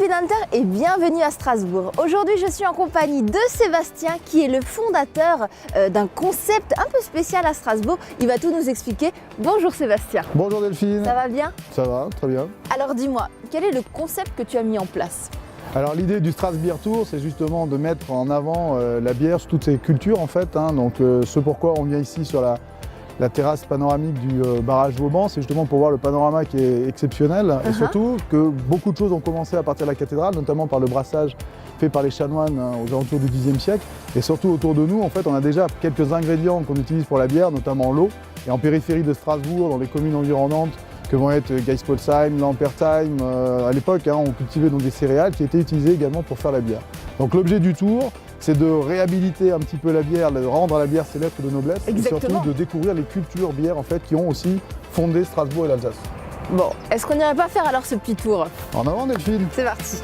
Delphine Hunter et bienvenue à Strasbourg. Aujourd'hui, je suis en compagnie de Sébastien qui est le fondateur d'un concept un peu spécial à Strasbourg. Il va tout nous expliquer. Bonjour Sébastien. Bonjour Delphine. Ça va bien? Ça va, très bien. Alors dis-moi, quel est le concept que tu as mis en place? Alors l'idée du Strasbourg Tour, c'est justement de mettre en avant la bière sous toutes ses cultures en fait. Donc ce pourquoi on vient ici sur la terrasse panoramique du barrage Vauban, c'est justement pour voir le panorama qui est exceptionnel et surtout que beaucoup de choses ont commencé à partir de la cathédrale, notamment par le brassage fait par les chanoines aux alentours du Xe siècle. Et surtout autour de nous, en fait, on a déjà quelques ingrédients qu'on utilise pour la bière, notamment l'eau. Et en périphérie de Strasbourg, dans les communes environnantes, que vont être Geispolsheim, Lampertheim, à l'époque, on cultivait donc des céréales qui étaient utilisées également pour faire la bière. Donc l'objet du tour, c'est de réhabiliter un petit peu la bière, de rendre la bière ses lettres de noblesse. Exactement. Et surtout de découvrir les cultures bières en fait, qui ont aussi fondé Strasbourg et l'Alsace. Bon, est-ce qu'on n'irait pas faire alors ce petit tour? En avant Delphine. C'est parti.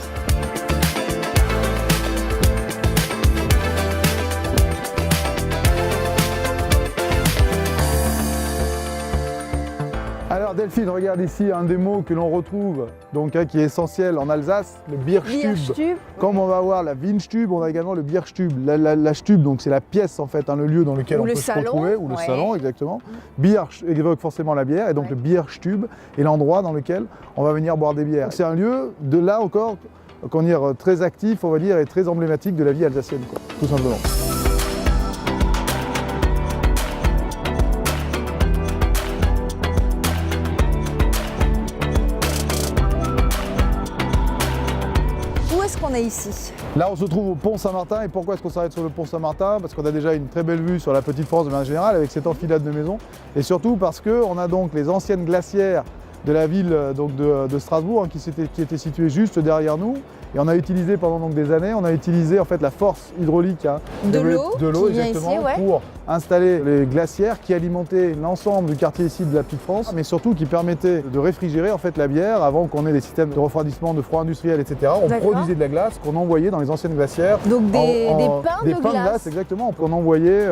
Alors Delphine, regarde ici un des mots que l'on retrouve, donc qui est essentiel en Alsace, le Bierstube. Comme on va voir la Weinstube, on a également le Bierstube. La Stube, donc c'est la pièce en fait, le lieu dans lequel on peut se retrouver, ou le salon exactement. Bier évoque forcément la bière, et donc le Bierstube est l'endroit dans lequel on va venir boire des bières. C'est un lieu de là encore, très actif, on va dire, et très emblématique de la vie alsacienne, quoi, tout simplement. On est ici. Là on se trouve au pont Saint-Martin, et pourquoi est-ce qu'on s'arrête sur le pont Saint-Martin? Parce qu'on a déjà une très belle vue sur la petite France de manière générale avec cette enfilade de maisons, et surtout parce qu'on a donc les anciennes glacières de la ville donc de Strasbourg qui étaient situées juste derrière nous, et on a utilisé pendant donc des années, on a utilisé en fait la force hydraulique de l'eau exactement ici, ouais, pour installer les glacières qui alimentaient l'ensemble du quartier ici de la Petite France, mais surtout qui permettaient de réfrigérer en fait la bière avant qu'on ait les systèmes de refroidissement, de froid industriel, etc. On produisait de la glace qu'on envoyait dans les anciennes glacières. Donc des pains de glace. Exactement, qu'on envoyait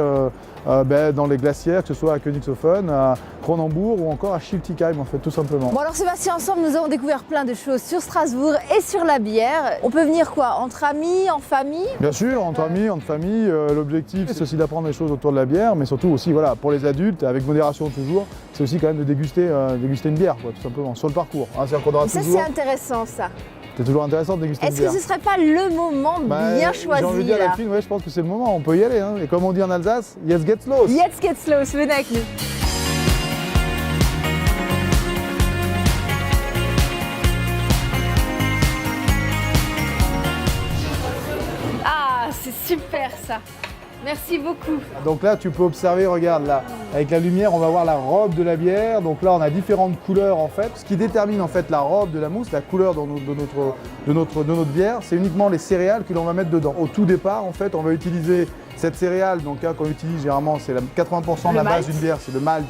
dans les glacières, que ce soit à Königshofen, à Kronenbourg ou encore à Schiltigheim en fait, tout simplement. Bon alors Sébastien, ensemble nous avons découvert plein de choses sur Strasbourg et sur la bière. On peut venir quoi? Entre amis, en famille? Bien sûr, entre amis, entre familles. L'objectif c'est aussi d'apprendre des choses autour de la bière, mais surtout aussi voilà, pour les adultes, avec modération toujours, c'est aussi quand même de déguster une bière, quoi, tout simplement, sur le parcours. C'est-à-dire qu'on aura ça toujours... c'est intéressant ça. C'est toujours intéressant de déguster une bière. Est-ce que ce serait pas le moment bien choisi? J'ai envie de dire Delphine, ouais, je pense que c'est le moment, on peut y aller. Et comme on dit en Alsace, jetzt geht's los. Jetzt geht's los, venez avec nous. Ah, c'est super ça. Merci beaucoup. Donc là, tu peux observer, regarde là, avec la lumière, on va voir la robe de la bière. Donc là, on a différentes couleurs en fait. Ce qui détermine en fait la robe de la mousse, la couleur de notre bière, c'est uniquement les céréales que l'on va mettre dedans. Au tout départ, en fait, on va utiliser cette céréale, donc qu'on utilise généralement, c'est 80% de la base d'une bière, c'est le malt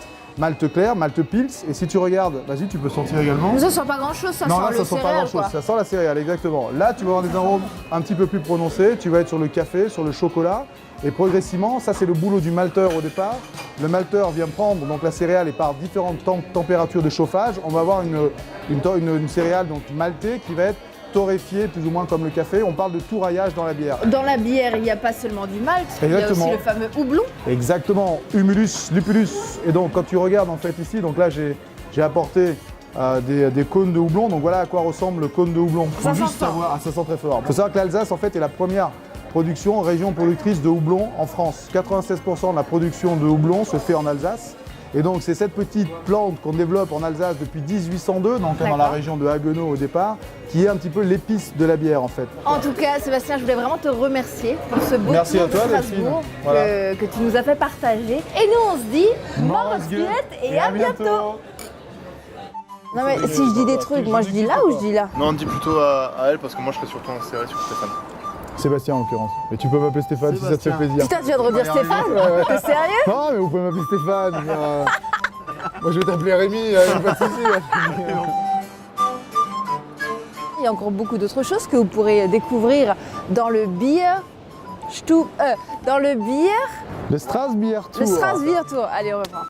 clair, malt pils. Et si tu regardes, vas-y, tu peux sentir également. Ça sent pas grand chose, ça non, sent là, le ça sent céréale, pas grand chose, ça sent la céréale, exactement. Là, tu vas avoir des arômes un petit peu plus prononcés. Tu vas être sur le café, sur le chocolat. Et progressivement, ça c'est le boulot du malteur au départ. Le malteur vient prendre donc la céréale et par différentes températures de chauffage, on va avoir une céréale donc maltée qui va être torréfiée plus ou moins comme le café. On parle de touraillage dans la bière. Dans la bière, il n'y a pas seulement du malt, il y a aussi le fameux houblon. Exactement, humulus, lupulus. Et donc quand tu regardes en fait ici, donc là j'ai apporté des cônes de houblon. Donc voilà à quoi ressemble le cône de houblon. Ça sent fort. Ça sent très fort. Il faut savoir que l'Alsace en fait est la première région productrice de houblon en France. 96% de la production de houblon se fait en Alsace. Et donc c'est cette petite plante qu'on développe en Alsace depuis 1802, donc dans la région de Haguenau au départ, qui est un petit peu l'épice de la bière en fait. En tout cas, Sébastien, je voulais vraiment te remercier pour ce beau Merci tour à toi, de Strasbourg que tu nous as fait partager. Et nous on se dit, Morgenspiel et à bientôt. Non mais si je dis des trucs, moi je dis là ou je dis là? Non, on dit plutôt à elle parce que moi je serais surtout inséré sur Stéphane. Sébastien en l'occurrence. Mais tu peux m'appeler Stéphane si ça te fait plaisir. Putain, tu viens de redire Stéphane? T'es sérieux? Non mais vous pouvez m'appeler Stéphane. Moi je vais t'appeler Rémi, il n'y a pas de souci. Il y a encore beaucoup d'autres choses que vous pourrez découvrir dans le Bierstube, Le Strasbourg Tour. le Strasbourg Tour. Allez, on reprend.